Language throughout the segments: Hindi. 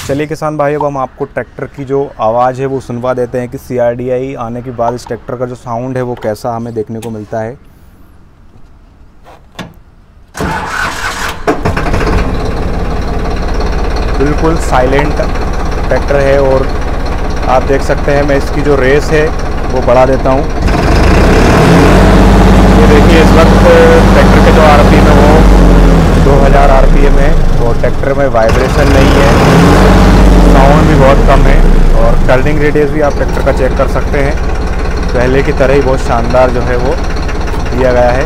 चलिए किसान भाई, अब हम आपको ट्रैक्टर की जो आवाज़ है वो सुनवा देते हैं कि CRDI आने के बाद इस ट्रैक्टर का जो साउंड है वो कैसा हमें देखने को मिलता है। बिल्कुल साइलेंट ट्रैक्टर है और आप देख सकते हैं, मैं इसकी जो रेस है वो बढ़ा देता हूँ। ये देखिए, इस वक्त ट्रैक्टर के जो RPM है वो 2000 RPM है और ट्रैक्टर में वाइब्रेशन नहीं है, साउंड भी बहुत कम है और टर्निंग रेडियस भी आप ट्रैक्टर का चेक कर सकते हैं। पहले की तरह ही बहुत शानदार जो है वो दिया गया है।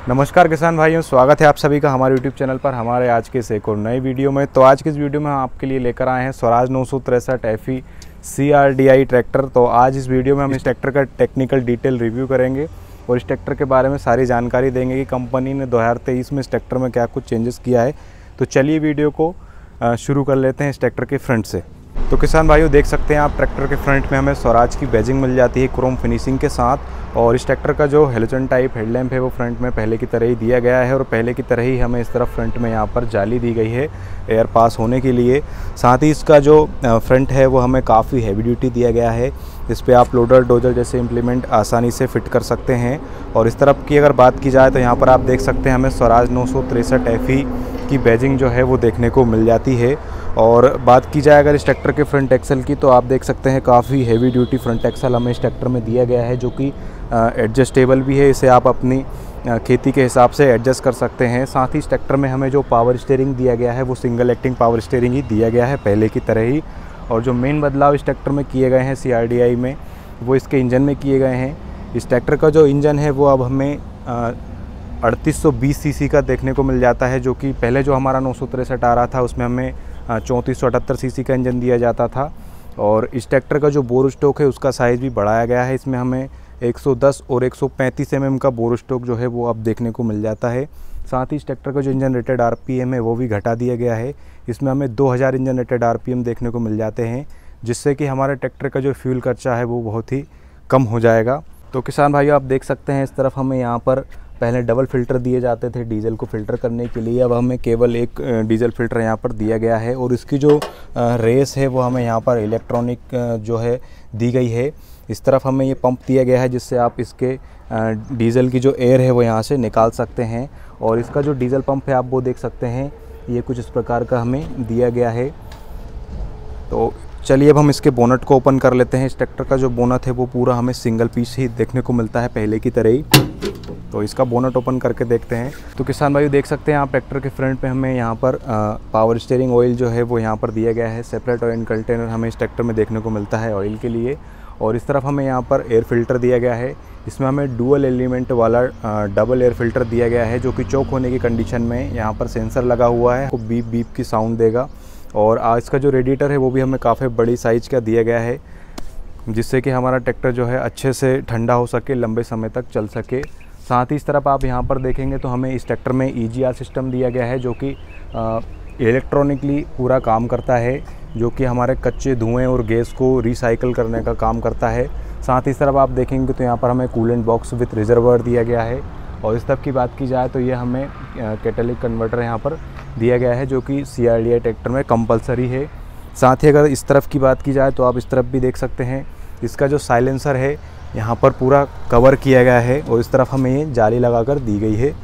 नमस्कार किसान भाइयों, स्वागत है आप सभी का हमारे YouTube चैनल पर हमारे आज के इस एक और नई वीडियो में। तो आज की इस वीडियो में हम आपके लिए लेकर आए हैं स्वराज 963 FE CRDI ट्रैक्टर। तो आज इस वीडियो में हम इस ट्रैक्टर का टेक्निकल डिटेल रिव्यू करेंगे और इस ट्रैक्टर के बारे में सारी जानकारी देंगे कि कंपनी ने 2023 में इस ट्रैक्टर में क्या कुछ चेंजेस किया है। तो चलिए वीडियो को शुरू कर लेते हैं इस ट्रैक्टर के फ्रंट से। तो किसान भाइयों, देख सकते हैं आप ट्रैक्टर के फ्रंट में हमें स्वराज की बैजिंग मिल जाती है क्रोम फिनिशिंग के साथ। और इस ट्रैक्टर का जो हेलोजन टाइप हेडलैम्प है वो फ्रंट में पहले की तरह ही दिया गया है और पहले की तरह ही हमें इस तरफ फ्रंट में यहाँ पर जाली दी गई है एयर पास होने के लिए। साथ ही इसका जो फ्रंट है वो हमें काफ़ी हैवी ड्यूटी दिया गया है। इस पर आप लोडर डोजर जैसे इम्प्लीमेंट आसानी से फिट कर सकते हैं। और इस तरफ की अगर बात की जाए तो यहाँ पर आप देख सकते हैं हमें स्वराज 963 FE की बैजिंग जो है वो देखने को मिल जाती है। और बात की जाए अगर इस ट्रैक्टर के फ्रंट एक्सल की, तो आप देख सकते हैं काफ़ी हेवी ड्यूटी फ्रंट एक्सल हमें इस ट्रैक्टर में दिया गया है, जो कि एडजस्टेबल भी है। इसे आप अपनी खेती के हिसाब से एडजस्ट कर सकते हैं। साथ ही इस ट्रैक्टर में हमें जो पावर स्टीयरिंग दिया गया है वो सिंगल एक्टिंग पावर स्टीयरिंग ही दिया गया है पहले की तरह ही। और जो मेन बदलाव इस ट्रैक्टर में किए गए हैं CRDI में, वो इसके इंजन में किए गए हैं। इस ट्रैक्टर का जो इंजन है वो अब हमें 3820 सीसी का देखने को मिल जाता है, जो कि पहले जो हमारा 963 आ रहा था उसमें हमें 3478 सीसी का इंजन दिया जाता था। और इस ट्रैक्टर का जो बोर स्टॉक है उसका साइज़ भी बढ़ाया गया है। इसमें हमें 110 और 135 mm का बोर स्टॉक जो है वो अब देखने को मिल जाता है। साथ ही इस ट्रैक्टर का जो इंजन रेटेड RPM है वो भी घटा दिया गया है। इसमें हमें 2000 इंजन रेटेड RPM देखने को मिल जाते हैं, जिससे कि हमारे ट्रैक्टर का जो फ्यूल खर्चा है वो बहुत ही कम हो जाएगा। तो किसान भाइयों, आप देख सकते हैं इस तरफ हमें यहाँ पर पहले डबल फ़िल्टर दिए जाते थे डीजल को फ़िल्टर करने के लिए, अब हमें केवल एक डीजल फ़िल्टर यहाँ पर दिया गया है। और इसकी जो रेस है वो हमें यहाँ पर इलेक्ट्रॉनिक जो है दी गई है। इस तरफ हमें ये पंप दिया गया है जिससे आप इसके डीज़ल की जो एयर है वो यहाँ से निकाल सकते हैं। और इसका जो डीज़ल पंप है आप वो देख सकते हैं, ये कुछ इस प्रकार का हमें दिया गया है। तो चलिए अब हम इसके बोनट को ओपन कर लेते हैं। इस ट्रैक्टर का जो बोनट है वो पूरा हमें सिंगल पीस ही देखने को मिलता है पहले की तरह ही। तो इसका बोनट ओपन करके देखते हैं। तो किसान भाई देख सकते हैं आप ट्रैक्टर के फ्रंट पे हमें यहाँ पर पावर स्टीयरिंग ऑयल जो है वो यहाँ पर दिया गया है। सेपरेट ऑयल कंटेनर हमें इस ट्रैक्टर में देखने को मिलता है ऑयल के लिए। और इस तरफ हमें यहाँ पर एयर फ़िल्टर दिया गया है। इसमें हमें डुअल एलिमेंट वाला डबल एयर फ़िल्टर दिया गया है, जो कि चौक होने की कंडीशन में यहाँ पर सेंसर लगा हुआ है, वो बीप बीप की साउंड देगा। और इसका जो रेडिएटर है वो भी हमें काफ़ी बड़ी साइज़ का दिया गया है, जिससे कि हमारा ट्रैक्टर जो है अच्छे से ठंडा हो सके, लंबे समय तक चल सके। साथ ही इस तरफ आप यहाँ पर देखेंगे तो हमें इस ट्रैक्टर में EGR सिस्टम दिया गया है, जो कि इलेक्ट्रॉनिकली पूरा काम करता है, जो कि हमारे कच्चे धुएं और गैस को रिसाइकल करने का काम करता है। साथ ही इस तरफ आप देखेंगे तो यहाँ पर हमें कूलेंट बॉक्स विथ रिजर्वर दिया गया है। और इस तरफ की बात की जाए तो ये हमें कैटालिटिक कन्वर्टर यहाँ पर दिया गया है, जो कि CRDI ट्रैक्टर में कंपलसरी है। साथ ही अगर इस तरफ की बात की जाए तो आप इस तरफ भी देख सकते हैं, इसका जो साइलेंसर है यहाँ पर पूरा कवर किया गया है और इस तरफ हमें ये जाली लगाकर दी गई है।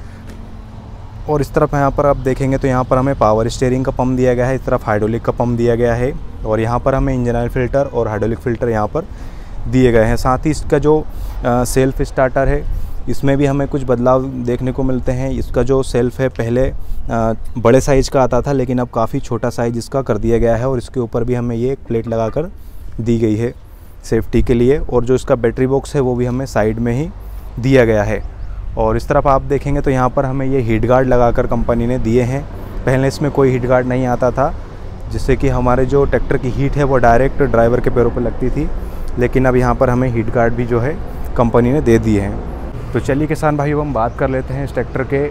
और इस तरफ यहाँ पर आप देखेंगे तो यहाँ पर हमें पावर स्टीयरिंग का पंप दिया गया है, इस तरफ हाइड्रोलिक का पंप दिया गया है। और यहाँ पर हमें इंजन ऑयल फ़िल्टर और हाइड्रोलिक फ़िल्टर यहाँ पर दिए गए हैं। साथ ही इसका जो सेल्फ़ स्टार्टर है इसमें भी हमें कुछ बदलाव देखने को मिलते हैं। इसका जो सेल्फ़ है पहले बड़े साइज़ का आता था, लेकिन अब काफ़ी छोटा साइज़ इसका कर दिया गया है। और इसके ऊपर भी हमें ये एक प्लेट लगाकर दी गई है सेफ्टी के लिए। और जो इसका बैटरी बॉक्स है वो भी हमें साइड में ही दिया गया है। और इस तरफ आप देखेंगे तो यहाँ पर हमें ये हीट गार्ड लगाकर कंपनी ने दिए हैं। पहले इसमें कोई हीट गार्ड नहीं आता था, जिससे कि हमारे जो ट्रैक्टर की हीट है वो डायरेक्ट ड्राइवर के पैरों पर लगती थी, लेकिन अब यहाँ पर हमें हीट गार्ड भी जो है कंपनी ने दे दिए हैं। तो चलिए किसान भाई, हम बात कर लेते हैं इस ट्रैक्टर के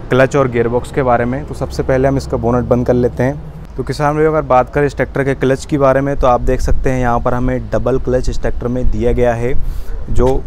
क्लच और गियरबॉक्स के बारे में। तो सबसे पहले हम इसका बोनट बंद कर लेते हैं। तो किसान भाई अगर बात करें इस ट्रैक्टर के क्लच के बारे में, तो आप देख सकते हैं यहाँ पर हमें डबल क्लच इस ट्रैक्टर में दिया गया है। जो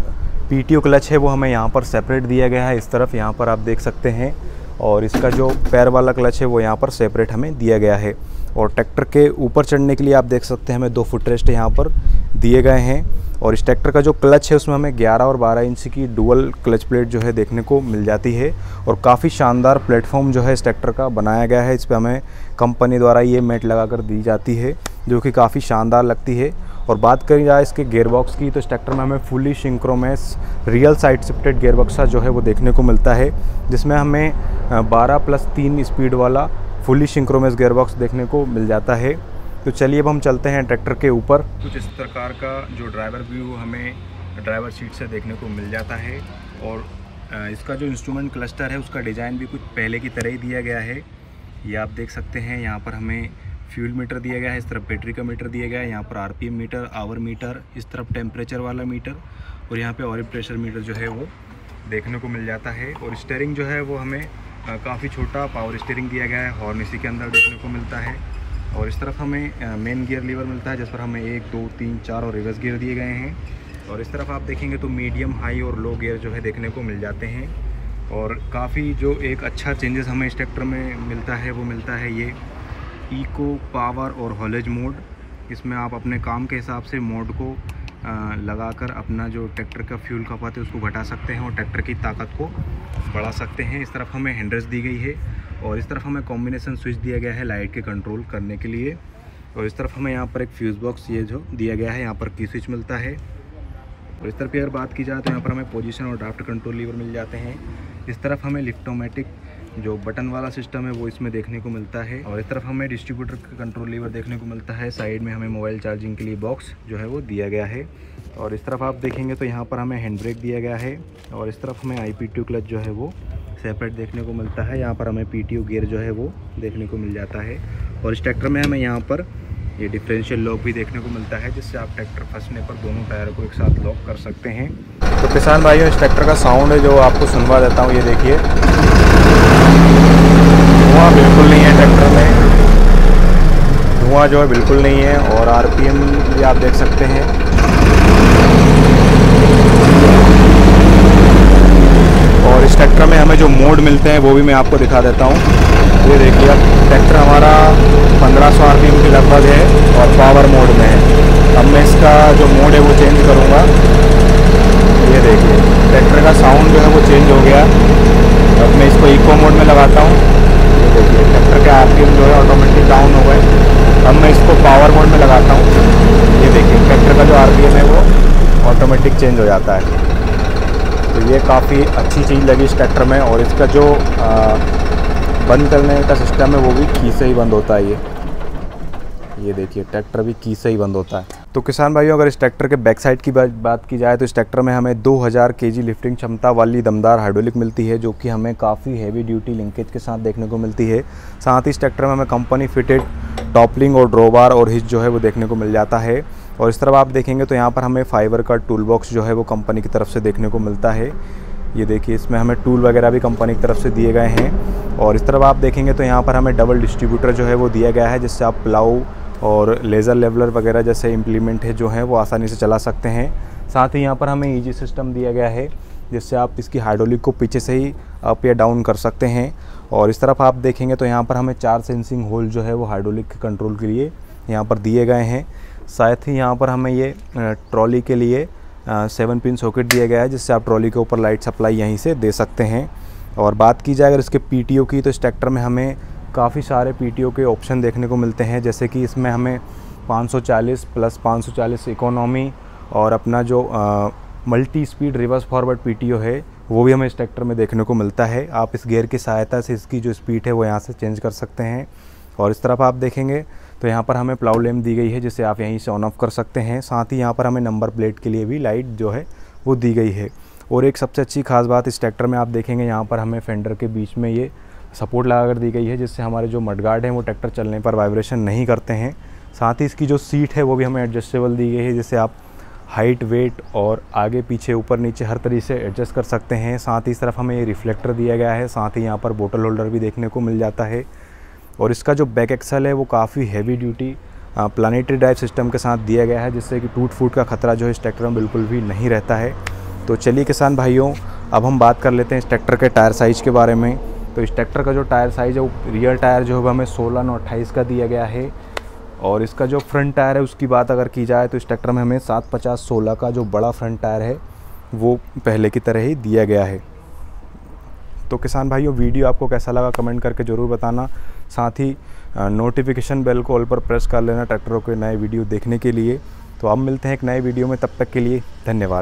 PTO क्लच है वो हमें यहाँ पर सेपरेट दिया गया है, इस तरफ यहाँ पर आप देख सकते हैं। और इसका जो पैर वाला क्लच है वो यहाँ पर सेपरेट हमें दिया गया है। और ट्रैक्टर के ऊपर चढ़ने के लिए आप देख सकते हैं हमें 2 फुट रेस्ट यहाँ पर दिए गए हैं। और इस ट्रैक्टर का जो क्लच है उसमें हमें 11 और 12 इंच की डुअल क्लच प्लेट जो है देखने को मिल जाती है। और काफ़ी शानदार प्लेटफॉर्म जो है इस ट्रैक्टर का बनाया गया है। इस पर हमें कंपनी द्वारा ये मैट लगा कर दी जाती है जो कि काफ़ी शानदार लगती है। और बात करी जाए इसके गियरबॉक्स की तो इस ट्रैक्टर में हमें fully synchronous real side shifted gearbox जो है वो देखने को मिलता है, जिसमें हमें 12+3 स्पीड वाला फुली सिंक्रोनस गियरबॉक्स देखने को मिल जाता है। तो चलिए अब हम चलते हैं ट्रैक्टर के ऊपर। कुछ इस प्रकार का जो ड्राइवर व्यू हमें ड्राइवर सीट से देखने को मिल जाता है। और इसका जो इंस्ट्रूमेंट क्लस्टर है उसका डिज़ाइन भी कुछ पहले की तरह ही दिया गया है। ये आप देख सकते हैं, यहाँ पर हमें फ्यूल मीटर दिया गया है, इस तरफ बैटरी का मीटर दिया गया है, यहाँ पर आरपीएम मीटर, आवर मीटर, इस तरफ टेम्परेचर वाला मीटर और यहाँ पे ऑयल प्रेशर मीटर जो है वो देखने को मिल जाता है। और स्टीयरिंग जो है वो हमें काफ़ी छोटा पावर स्टीयरिंग दिया गया है, हॉर्न इसी के अंदर देखने को मिलता है। और इस तरफ हमें मेन गियर लीवर मिलता है जिस पर हमें 1, 2, 3, 4 और रिवर्स गियर दिए गए हैं। और इस तरफ आप देखेंगे तो मीडियम, हाई और लो गियर जो है देखने को मिल जाते हैं। और काफ़ी जो एक अच्छा चेंजेस हमें इस ट्रैक्टर में मिलता है वो मिलता है ये इको, पावर और हॉलेज मोड। इसमें आप अपने काम के हिसाब से मोड को लगाकर अपना जो ट्रैक्टर का फ्यूल खपत है उसको घटा सकते हैं और ट्रैक्टर की ताकत को बढ़ा सकते हैं। इस तरफ हमें हैंड रेस्ट दी गई है और इस तरफ हमें कॉम्बिनेशन स्विच दिया गया है लाइट के कंट्रोल करने के लिए। और इस तरफ हमें यहाँ पर एक फ्यूज़ बॉक्स ये जो दिया गया है, यहाँ पर की स्विच मिलता है। और इस तरफ की अगर बात की जाए तो यहाँ पर हमें पोजीशन और ड्राफ्ट कंट्रोल लीवर मिल जाते हैं। इस तरफ हमें लिफ्टोमेटिक जो बटन वाला सिस्टम है वो इसमें देखने को मिलता है। और इस तरफ हमें डिस्ट्रीब्यूटर का कंट्रोल लीवर देखने को मिलता है। साइड में हमें मोबाइल चार्जिंग के लिए बॉक्स जो है वो दिया गया है। और इस तरफ आप देखेंगे तो यहाँ पर हमें हैंड ब्रेक दिया गया है। और इस तरफ हमें IPTO क्लच जो है वो सेपरेट देखने को मिलता है। यहाँ पर हमें PTO गियर जो है वो देखने को मिल जाता है। और इस ट्रैक्टर में हमें यहाँ पर ये डिफरेंशियल लॉक भी देखने को मिलता है, जिससे आप ट्रैक्टर फंसने पर दोनों टायर को एक साथ लॉक कर सकते हैं। तो किसान भाइयों, इस ट्रैक्टर का साउंड है जो आपको सुनवा देता हूँ। ये देखिए, धुआं बिल्कुल नहीं है ट्रैक्टर में, धुआं जो है बिल्कुल नहीं है। और RPM भी आप देख सकते हैं। और इस ट्रैक्टर में हमें जो मोड मिलते हैं वो भी मैं आपको दिखा देता हूँ। ये देखिए, अब ट्रैक्टर हमारा 1500 RPM के लगभग है और पावर मोड में है। अब मैं इसका जो मोड है वो चेंज करूँगा। ये देखिए, ट्रैक्टर का साउंड जो है वो चेंज हो गया। अब मैं इसको इको मोड में लगाता हूँ। ये देखिए, ट्रैक्टर के RPM जो है ऑटोमेटिक डाउन हो गए। अब मैं इसको पावर मोड में लगाता हूँ। ये देखिए, ट्रैक्टर का जो RPM है वो ऑटोमेटिक चेंज हो जाता है। तो ये काफ़ी अच्छी चीज़ लगी इस ट्रैक्टर में। और इसका जो बंद करने का सिस्टम है वो भी की से ही बंद होता है। ये देखिए, ट्रैक्टर भी की से ही बंद होता है। तो किसान भाइयों, अगर इस ट्रैक्टर के बैक साइड की बात की जाए तो इस ट्रैक्टर में हमें 2000 kg लिफ्टिंग क्षमता वाली दमदार हाइड्रोलिक मिलती है, जो कि हमें काफ़ी हैवी ड्यूटी लिंकेज के साथ देखने को मिलती है। साथ ही इस ट्रैक्टर में हमें कंपनी फिटेड टॉपलिंग और ड्रॉबार और हिच जो है वो देखने को मिल जाता है। और इस तरफ आप देखेंगे तो यहाँ पर हमें फाइबर का टूल बॉक्स जो है वो कंपनी की तरफ से देखने को मिलता है। ये देखिए, इसमें हमें टूल वगैरह भी कंपनी की तरफ से दिए गए हैं। और इस तरफ आप देखेंगे तो यहाँ पर हमें डबल डिस्ट्रीब्यूटर जो है वो दिया गया है, जिससे आप प्लाऊ और लेज़र लेवलर वगैरह जैसे इम्प्लीमेंट है जो है वो आसानी से चला सकते हैं। साथ ही यहाँ पर हमें ईजी सिस्टम दिया गया है, जिससे आप इसकी हाइड्रोलिक को पीछे से ही अप या डाउन कर सकते हैं। और इस तरफ आप देखेंगे तो यहाँ पर हमें 4 सेंसिंग होल जो है वो हाइड्रोलिक के कंट्रोल के लिए यहाँ पर दिए गए हैं। साथ ही यहाँ पर हमें ये ट्रॉली के लिए 7 पिन सॉकेट दिया गया है, जिससे आप ट्रॉली के ऊपर लाइट सप्लाई यहीं से दे सकते हैं। और बात की जाए अगर इसके PTO की, तो इस ट्रैक्टर में हमें काफ़ी सारे PTO के ऑप्शन देखने को मिलते हैं। जैसे कि इसमें हमें 540 प्लस 540 इकोनॉमी और अपना जो multi speed reverse forward PTO है वो भी हमें इस ट्रैक्टर में देखने को मिलता है। आप इस गियर की सहायता से इसकी जो स्पीड है वो यहाँ से चेंज कर सकते हैं। और इस तरफ आप देखेंगे तो यहाँ पर हमें प्लाउ लैम्प दी गई है, जिसे आप यहीं से ऑन ऑफ कर सकते हैं। साथ ही यहाँ पर हमें नंबर प्लेट के लिए भी लाइट जो है वो दी गई है। और एक सबसे अच्छी खास बात इस ट्रैक्टर में आप देखेंगे, यहाँ पर हमें फेंडर के बीच में ये सपोर्ट लगा कर दी गई है, जिससे हमारे जो मडगार्ड हैं वो ट्रैक्टर चलने पर वाइब्रेशन नहीं करते हैं। साथ ही इसकी जो सीट है वो भी हमें एडजस्टेबल दी गई है, जिससे आप हाइट, वेट और आगे पीछे ऊपर नीचे हर तरीके से एडजस्ट कर सकते हैं। साथ ही इस तरफ हमें ये रिफ्लेक्टर दिया गया है। साथ ही यहाँ पर बोतल होल्डर भी देखने को मिल जाता है। और इसका जो बैक एक्सल है वो काफ़ी heavy duty planetary drive system के साथ दिया गया है, जिससे कि टूट फूट का खतरा जो है इस ट्रैक्टर में बिल्कुल भी नहीं रहता है। तो चलिए किसान भाइयों, अब हम बात कर लेते हैं इस ट्रैक्टर के टायर साइज़ के बारे में। तो इस ट्रैक्टर का जो टायर साइज़ है वो रियर टायर जो है हमें 16/9/28 का दिया गया है। और इसका जो फ्रंट टायर है उसकी बात अगर की जाए तो इस ट्रैक्टर में हमें 750/16 का जो बड़ा फ्रंट टायर है वो पहले की तरह ही दिया गया है। तो किसान भाइयों, वीडियो आपको कैसा लगा कमेंट करके ज़रूर बताना। साथ ही नोटिफिकेशन बेल को ऑल पर प्रेस कर लेना ट्रैक्टरों के नए वीडियो देखने के लिए। तो अब मिलते हैं एक नए वीडियो में, तब तक के लिए धन्यवाद।